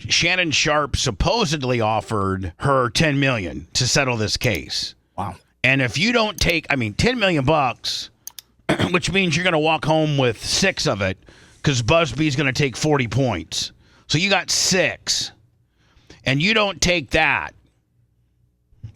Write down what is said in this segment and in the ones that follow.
Shannon Sharpe supposedly offered her $10 million to settle this case. Wow. And if you don't take, $10 million bucks, which means you're going to walk home with 6 of it because Busby's going to take 40 points. So you got 6. And you don't take that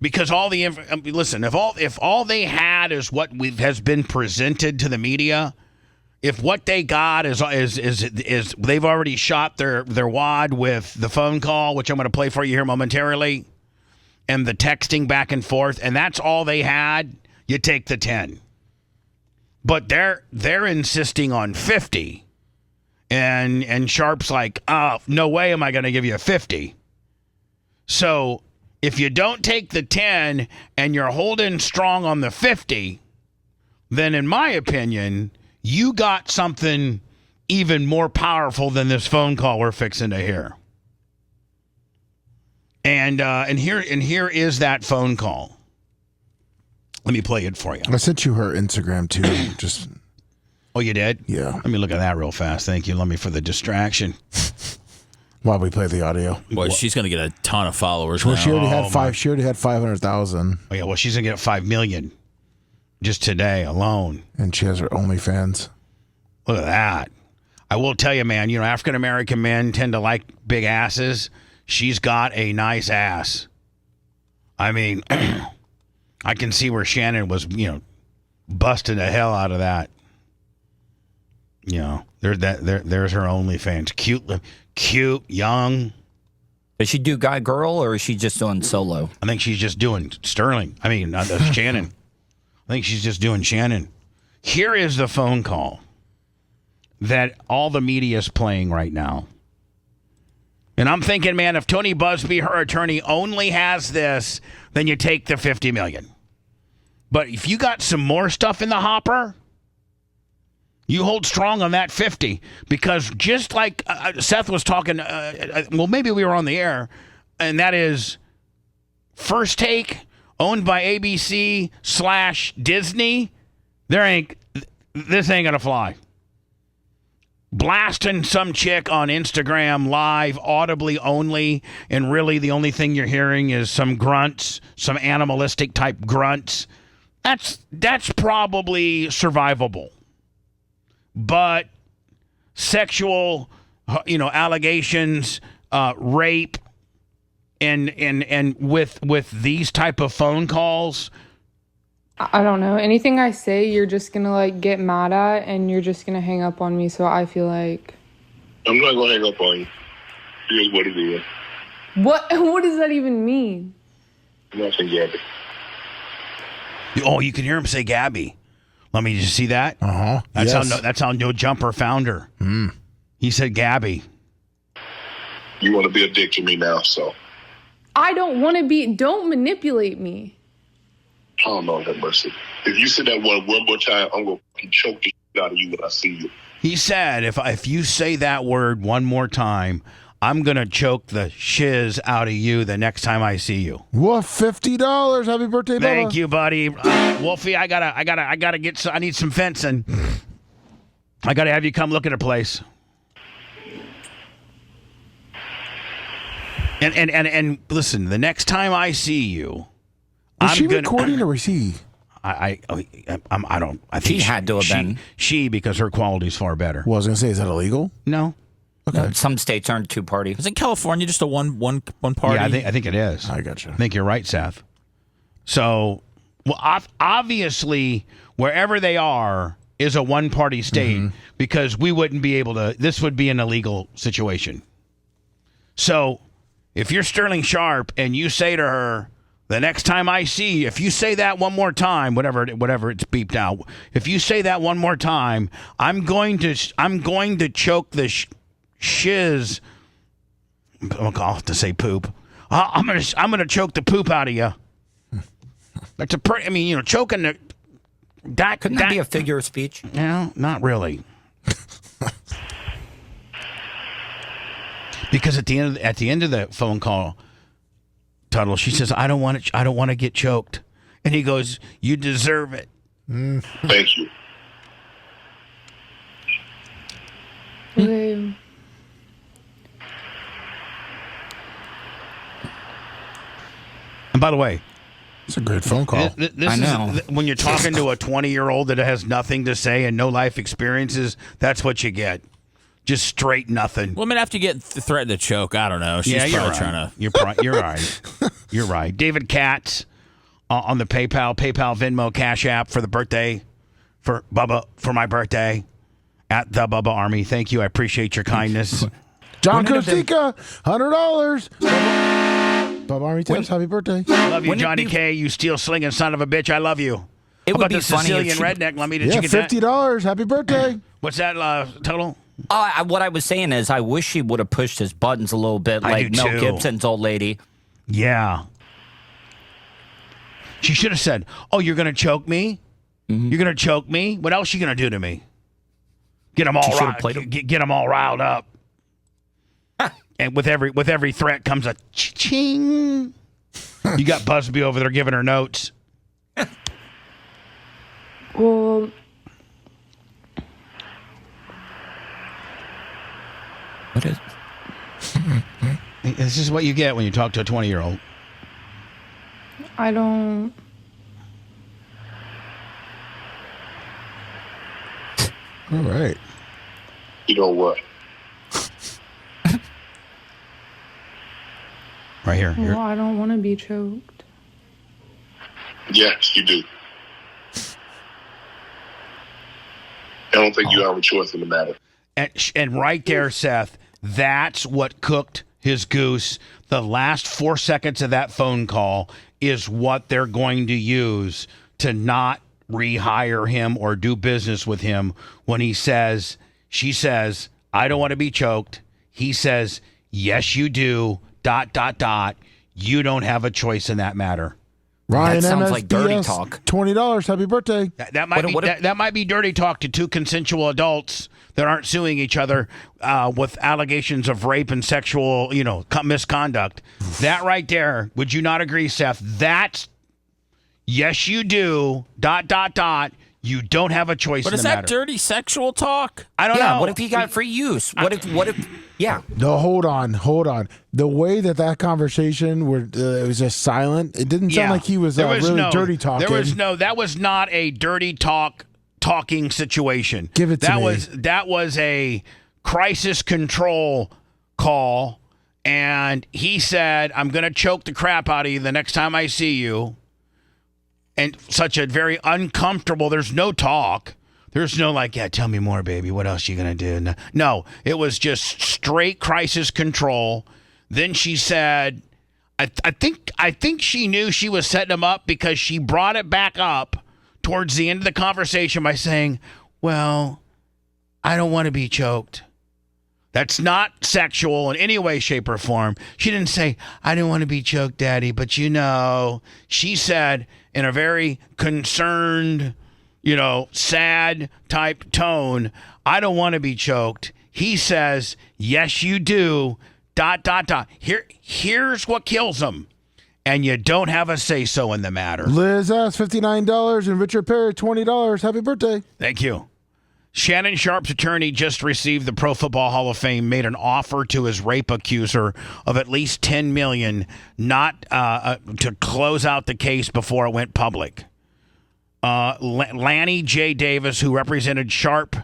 because all the listen, if all they had is what has been presented to the media, if what they got is they've already shot their wad with the phone call, which I'm going to play for you here momentarily, and the texting back and forth, and that's all they had, you take the 10. But they're insisting on 50. And Sharpe's like, no way am I going to give you a 50. So if you don't take the 10 and you're holding strong on the 50, then in my opinion, you got something even more powerful than this phone call we're fixing to hear. And here is that phone call. Let me play it for you. I sent you her Instagram too. Just. Oh, you did? Yeah. Let me look at that real fast. Thank you. Let me for the distraction. While we play the audio. Boy, she's going to get a ton of followers. Well, now. she already had 5. She already had 500,000. Oh yeah. Well, she's gonna get 5 million just today alone. And she has her OnlyFans. Look at that. I will tell you, man, African American men tend to like big asses. She's got a nice ass. I can see where Shannon was, busting the hell out of that. There's her OnlyFans. Cute, young. Does she do guy girl or is she just doing solo? I think she's just doing Sterling. Not Shannon. I think she's just doing Shannon. Here is the phone call that all the media is playing right now. And I'm thinking, man, if Tony Busby, her attorney, only has this, then you take the $50 million. But if you got some more stuff in the hopper, you hold strong on that 50. Because just like Seth was talking, maybe we were on the air, and that is First Take, owned by ABC/Disney. This ain't gonna fly. Blasting some chick on Instagram live, audibly only, and really the only thing you're hearing is some grunts, some animalistic type grunts. That's probably survivable. But sexual, allegations, rape, and with these type of phone calls, I don't know. Anything I say, you're just gonna get mad at, and you're just gonna hang up on me. So I feel like I'm not gonna hang up on you. Here's what it is. What does that even mean? Nothing, Gabbi. Oh, you can hear him say Gabbi. Let me just see that. That's how No Jumper found her. He said Gabbi. You want to be a dick to me now, so. I don't want to be. Don't manipulate me. Oh, Lord have mercy. If you say that one more time, I'm going to choke the shit out of you when I see you. He said, if you say that word one more time, I'm going to choke the shiz out of you the next time I see you. What, $50? Happy birthday, Bubba. Thank you, buddy. Wolfie, I need some fencing. I got to have you come look at a place. And listen, the next time I see you, Was she recording or was he? I don't. I think She had to have been. She, because her quality's far better. Well, I was going to say, is that illegal? No. Okay. No, some states aren't two-party. Isn't California just a one party? Yeah, I think it is. I gotcha. I think you're right, Seth. So, obviously, wherever they are is a one-party state because we wouldn't be able to. This would be an illegal situation. So, if you're Sterling Sharpe and you say to her, the next time I see you, if you say that one more time, whatever it's beeped out, if you say that one more time, I'm going to choke the shiz. I'll have to say poop. I'm gonna choke the poop out of you. That's choking the. Couldn't that be a figure of speech? No, not really. Because at the end of the phone call, Tuttle, she says, I don't want to get choked. And he goes, you deserve it. Thank you. Okay. By the way, It's a great phone call. this I know. is when you're talking to a 20-year-old that has nothing to say and no life experiences. That's what you get. Just straight nothing. Women have to get threatened to choke. I don't know. She's you're probably right. trying to. You're right. You're right. David Katz on the PayPal, Venmo, Cash App for the birthday for Bubba for my birthday at the Bubba Army. Thank you. I appreciate your kindness. John Kostika, $100. Bob Army Tips, happy birthday. Love you, Wouldn't it Johnny be- K. You steel slinging son of a bitch. I love you. It How would about be the funny if Sicilian she- redneck? Let me. Did Yeah, you get that? $50. Happy birthday. What's that total? What I was saying is, I wish she would have pushed his buttons a little bit, I like do Mel too. Gibson's old lady. Yeah. She should have said, "Oh, you're going to choke me? You're going to choke me? What else you going to do to me? Get them all She should've riled, played 'em. get them all riled up." And with every threat comes a ching. You got Busby over there giving her notes. Well, What is? This is what you get when you talk to a 20-year-old. I don't. All right. You know what? Right here. Well, I don't want to be choked. Yes, you do. I don't think you have a choice in the matter. And right there, Seth, that's what cooked his goose. The last 4 seconds of that phone call is what they're going to use to not rehire him or do business with him when she says, "I don't want to be choked." He says, "Yes, you do, ... You don't have a choice in that matter. Ryan That sounds like dirty MSBS, talk. $20. Happy birthday. That might be that might be dirty talk to two consensual adults that aren't suing each other with allegations of rape and sexual, misconduct. That right there, would you not agree, Seth? That's yes, you do ... You don't have a choice But in is the that matter. dirty sexual talk? I don't Yeah. know. What if he got free use? What if? Yeah. No, hold on. The way that conversation where it was just silent, it didn't sound like he was There really dirty talking. That was not a dirty talking situation. Give it to me. That was a crisis control call, and he said, "I'm going to choke the crap out of you the next time I see you." And such a very uncomfortable. There's no talk. There's no yeah, tell me more, baby. What else you gonna do? No, it was just straight crisis control. Then she said, I think she knew she was setting him up because she brought it back up towards the end of the conversation by saying, "Well, I don't want to be choked." That's not sexual in any way, shape, or form. She didn't say, "I didn't want to be choked, Daddy," but she said in a very concerned, sad type tone, "I don't want to be choked." He says, "Yes, you do, ... Here's what kills him. And you don't have a say-so in the matter." Liz S., $59, and Richard Perry, $20. Happy birthday. Thank you. Shannon Sharpe's attorney just received the Pro Football Hall of Fame, made an offer to his rape accuser of at least $10 million, not to close out the case before it went public. Lanny J. Davis, who represented Sharpe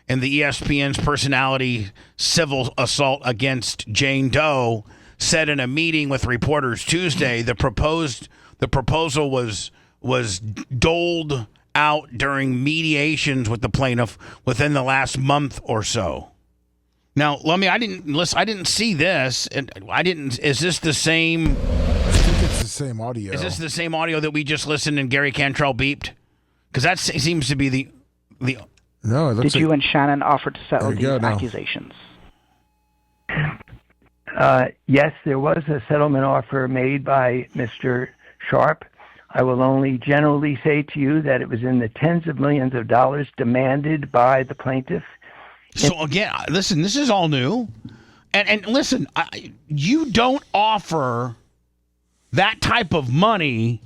in the ESPN's personality civil assault against Jane Doe, said in a meeting with reporters Tuesday the proposal was doled out during mediations with the plaintiff within the last month or so. Now, I didn't see this, and is this the same? I think it's the same audio. Is this the same audio that we just listened and Gary Cantrell beeped? Because that seems to be the. No, it looks Did you and Shannon offer to settle There you go, these now. accusations? Yes, there was a settlement offer made by Mr. Sharpe. I will only generally say to you that it was in the tens of millions of dollars demanded by the plaintiff. So again, listen, this is all new, and listen, you don't offer that type of money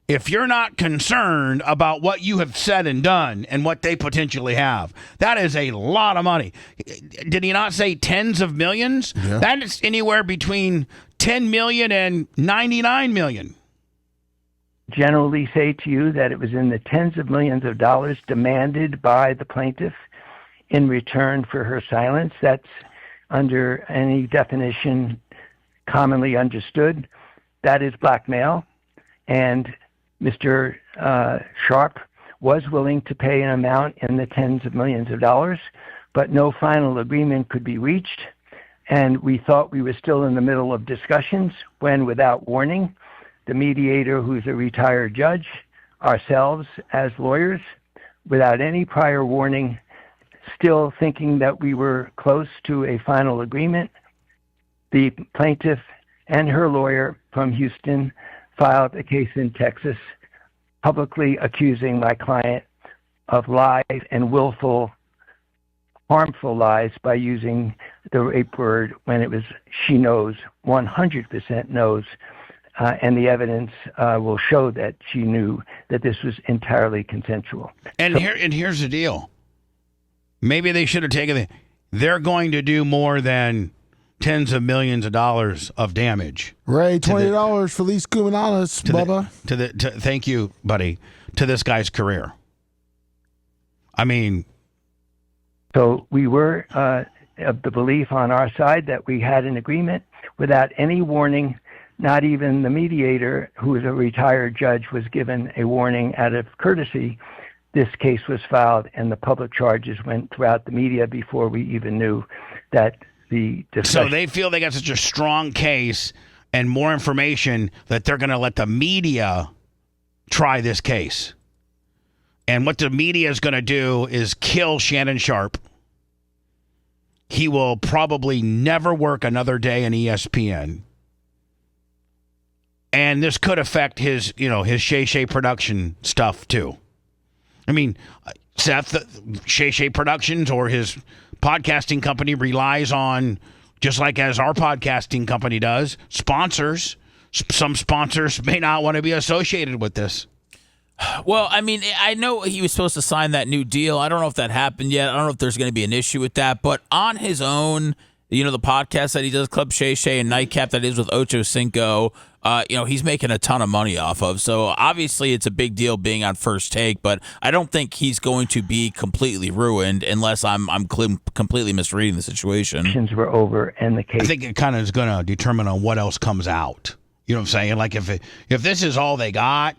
if you're not concerned about what you have said and done and what they potentially have. That is a lot of money. Did he not say tens of millions? Yeah. That is anywhere between 10 million and 99 million. generally say to you that it was in the tens of millions of dollars demanded by the plaintiff in return for her silence. That's under any definition commonly understood. That is blackmail. And Mr. Sharpe was willing to pay an amount in the tens of millions of dollars, but no final agreement could be reached. And we thought we were still in the middle of discussions when, without warning, the mediator, who's a retired judge, ourselves as lawyers, without any prior warning, still thinking that we were close to a final agreement, the plaintiff and her lawyer from Houston filed a case in Texas publicly accusing my client of lies and willful, harmful lies by using the rape word when it was she knows, 100% knows, and the evidence will show that she knew that this was entirely consensual. And here's the deal. Maybe they should have taken it. They're going to do more than tens of millions of dollars of damage. Ray, $20 for Feliz Cuminalas, Bubba. Thank you, buddy, to this guy's career. I mean, so we were of the belief on our side that we had an agreement without any warning. Not even the mediator, who is a retired judge, was given a warning out of courtesy. This case was filed and the public charges went throughout the media before we even knew that the discussion. So they feel they got such a strong case and more information that they're going to let the media try this case. And what the media is going to do is kill Shannon Sharpe. He will probably never work another day in ESPN. And this could affect his Shay production stuff too. I mean, Seth, Shay Productions or his podcasting company relies on, just like as our podcasting company does, sponsors. Some sponsors may not want to be associated with this. Well, I mean, I know he was supposed to sign that new deal. I don't know if that happened yet. I don't know if there's going to be an issue with that. But on his own, the podcast that he does, Club Shay and Nightcap, that is with Ocho Cinco, he's making a ton of money off of. So obviously it's a big deal being on First Take, but I don't think he's going to be completely ruined unless I'm completely misreading the situation. Were over and the case. I think it kind of is going to determine on what else comes out. You know what I'm saying? Like if this is all they got,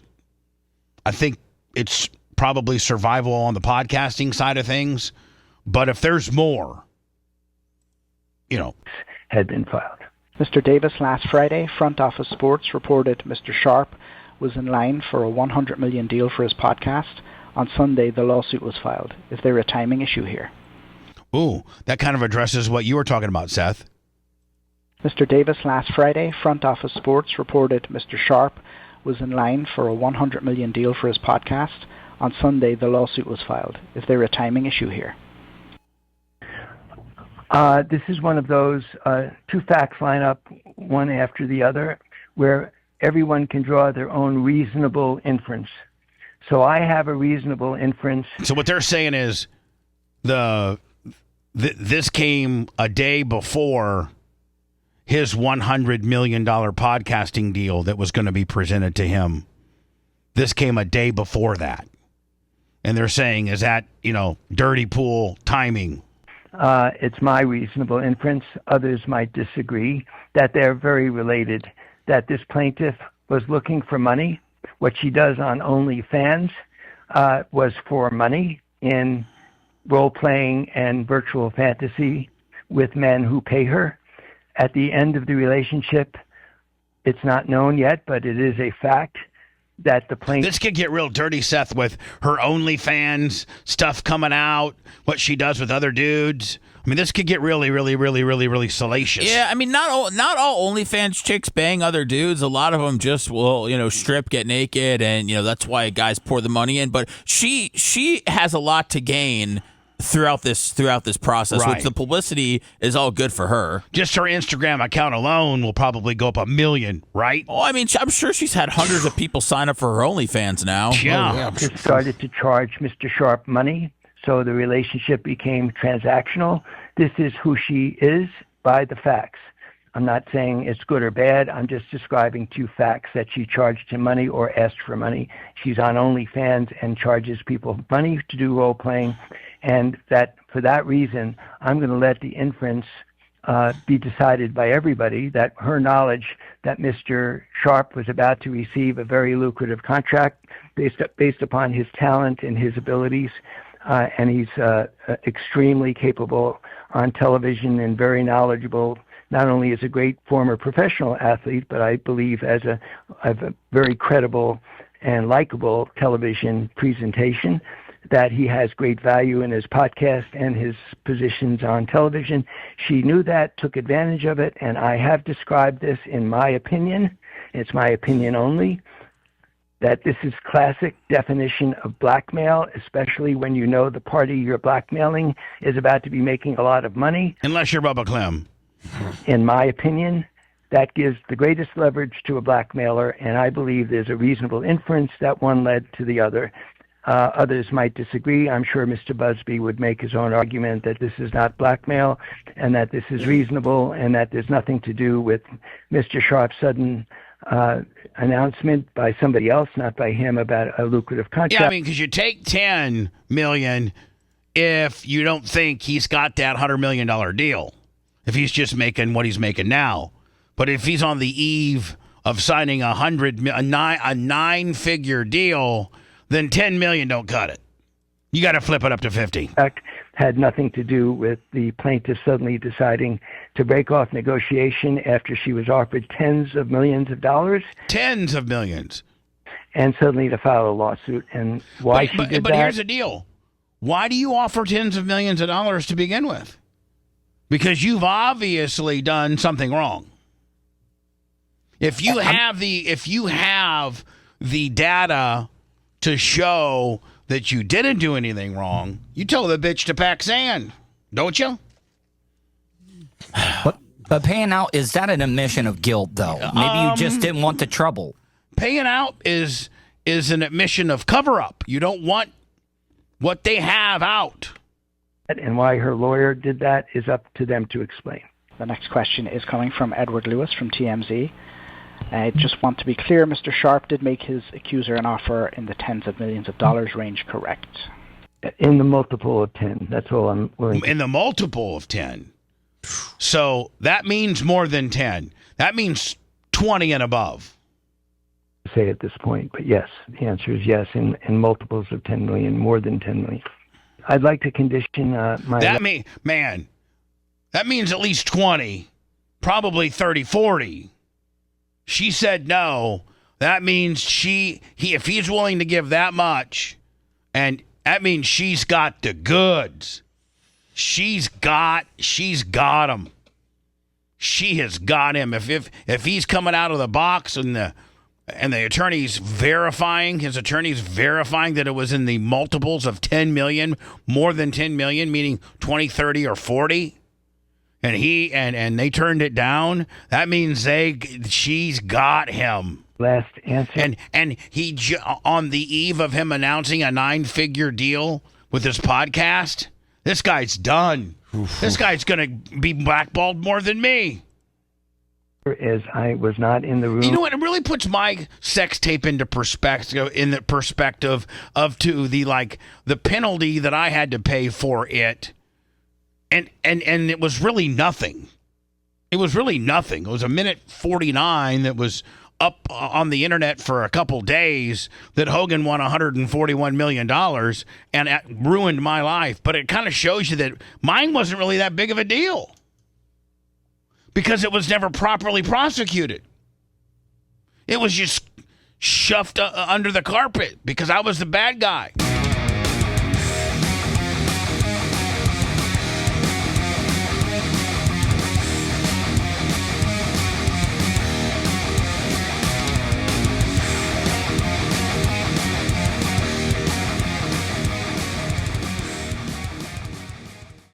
I think it's probably survival on the podcasting side of things. But if there's more, had been filed. Mr. Davis, last Friday, Front Office Sports reported Mr. Sharpe was in line for a $100 million deal for his podcast. On Sunday, the lawsuit was filed. Is there a timing issue here? Ooh, that kind of addresses what you were talking about, Seth. Mr. Davis, last Friday, Front Office Sports reported Mr. Sharpe was in line for a $100 million deal for his podcast. On Sunday, the lawsuit was filed. Is there a timing issue here? This is one of those two facts line up one after the other where everyone can draw their own reasonable inference. So I have a reasonable inference. So what they're saying is this came a day before his $100 million podcasting deal that was going to be presented to him. This came a day before that. And they're saying, is that, dirty pool timing? It's my reasonable inference. Others might disagree that they're very related, that this plaintiff was looking for money. What she does on OnlyFans was for money in role-playing and virtual fantasy with men who pay her. At the end of the relationship, it's not known yet, but it is a fact that the plaintiff... This could get real dirty, Seth, with her OnlyFans stuff coming out, what she does with other dudes. I mean, this could get really, really, really, really, really salacious. Yeah, I mean, not all OnlyFans chicks bang other dudes. A lot of them just will, strip, get naked, and, that's why guys pour the money in. But she has a lot to gain throughout this process, right, which the publicity is all good for her. Just her Instagram account alone will probably go up 1 million, right? Oh, I mean, I'm sure she's had hundreds of people sign up for her OnlyFans now. Yeah. Just started to charge Mr. Sharpe money, so the relationship became transactional. This is who she is by the facts. I'm not saying it's good or bad. I'm just describing two facts: that she charged him money or asked for money. She's on OnlyFans and charges people money to do role playing, and that for that reason, I'm going to let the inference be decided by everybody that her knowledge that Mr. Sharpe was about to receive a very lucrative contract based upon his talent and his abilities, and he's extremely capable on television and very knowledgeable, not only as a great former professional athlete, but I believe as a very credible and likable television presentation, that he has great value in his podcast and his positions on television. She knew that, took advantage of it, and I have described this in my opinion, it's my opinion only, that this is classic definition of blackmail, especially when you know the party you're blackmailing is about to be making a lot of money. Unless you're Bubba Clem. In my opinion, that gives the greatest leverage to a blackmailer, and I believe there's a reasonable inference that one led to the other. Others might disagree. I'm sure Mr. Busby would make his own argument that this is not blackmail and that this is reasonable and that there's nothing to do with Mr. Sharpe's sudden announcement by somebody else, not by him, about a lucrative contract. Yeah, I mean, because you take $10 million if you don't think he's got that $100 million deal, if he's just making what he's making now. But if he's on the eve of signing a nine-figure deal, then $10 million don't cut it. You got to flip it up to 50. Had nothing to do with the plaintiff suddenly deciding to break off negotiation after she was offered tens of millions of dollars. Tens of millions. And suddenly to file a lawsuit. And why she did that. But here's the deal. Why do you offer tens of millions of dollars to begin with? Because you've obviously done something wrong. If you have the data to show that you didn't do anything wrong, you tell the bitch to pack sand, don't you? But paying out, is that an admission of guilt, though? Maybe you just didn't want the trouble. Paying out is an admission of cover-up. You don't want what they have out. And why her lawyer did that is up to them to explain. The next question is coming from Edward Lewis from TMZ. I just want to be clear, Mr. Sharpe did make his accuser an offer in the tens of millions of dollars range, correct? In the multiple of 10. That's all I'm willing to. In the multiple of 10. So that means more than 10. That means 20 and above. Say at this point, but yes, the answer is yes. In multiples of 10 million, more than 10 million. I'd like to condition my... That means at least 20, probably 30, 40. She said no. That means if he's willing to give that much, and that means she's got the goods. She's got him. She has got him. If he's coming out of the box and the attorney's verifying that it was in the multiples of 10 million, more than 10 million, meaning 20, 30, or 40, and they turned it down, that means she's got him. Last answer. And he, on the eve of him announcing a 9-figure deal with his podcast, this guy's done. This guy's going to be blackballed more than me. As I was not in the room. You know what? It really puts my sex tape into perspective, of the penalty that I had to pay for it. And it was really nothing. It was really nothing. It was a minute 49 that was up on the internet for a couple days that Hogan won $141 million, and it ruined my life. But it kind of shows you that mine wasn't really that big of a deal because it was never properly prosecuted. It was just shoved under the carpet because I was the bad guy.